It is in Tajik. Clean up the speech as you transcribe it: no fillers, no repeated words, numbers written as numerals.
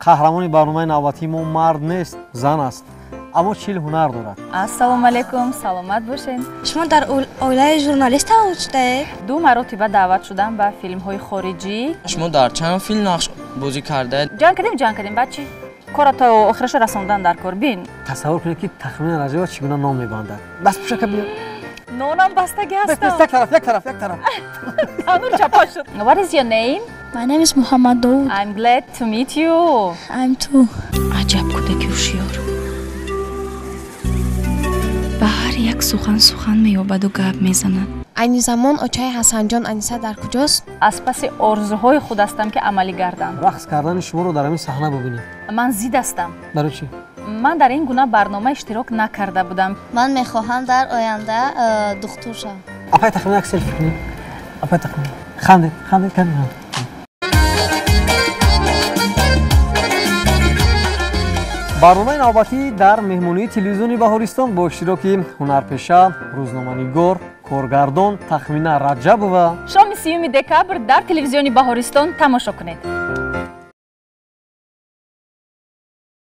қаҳрамони барномаи навбатии мо мард нест, зан аст. аммо чил ҳунар дорад. Ассалому алайкум, саломат бошед. Шумо дар оилаи журналист таваллуд шудаед? 2 маротиба даъват шудам ба филмҳои хориҷӣ. шумо дар чанд филм нақш бозӣ кардаед? ҷанг кардем бачи. Кора то охираш расондан дар кор бин. Тасаввур кунед ки тахмина Раҷабова чӣ гуна ном мебандад. Даст пушака биё. Нонам бастаги ҳастам. Як тараф. Анур чапа шуд. What is your name? My name is Muhammad Dawood. I'm glad to meet you. I'm too. аҷаб кӯдаки ҳушёр. ба ҳар як сухан меёбаду гап мезанад. Айни замон очаи Ҳасанҷон Аниса дар куҷост? Аз паси орзуҳои худ ҳастам ки амалӣ гарданд. рақс кардани шуморо дар ҳамин саҳна бубинем. Ман зид ҳастам. барои чӣ? ман дар ин гуна барнома иштирок накарда будам. Ман мехоҳам дар оянда духтур шавам. апай тахмина як селфи кунем. апай тахмина хандед кардем. барномаи навбатӣ дар меҳмонии телевизиони Баҳористон бо иштироки ҳунарпеша, рӯзноманигор, коргардон Тахмина Раҷабова шоми 3 декабр дар телевизиони Баҳористон тамошо кунед.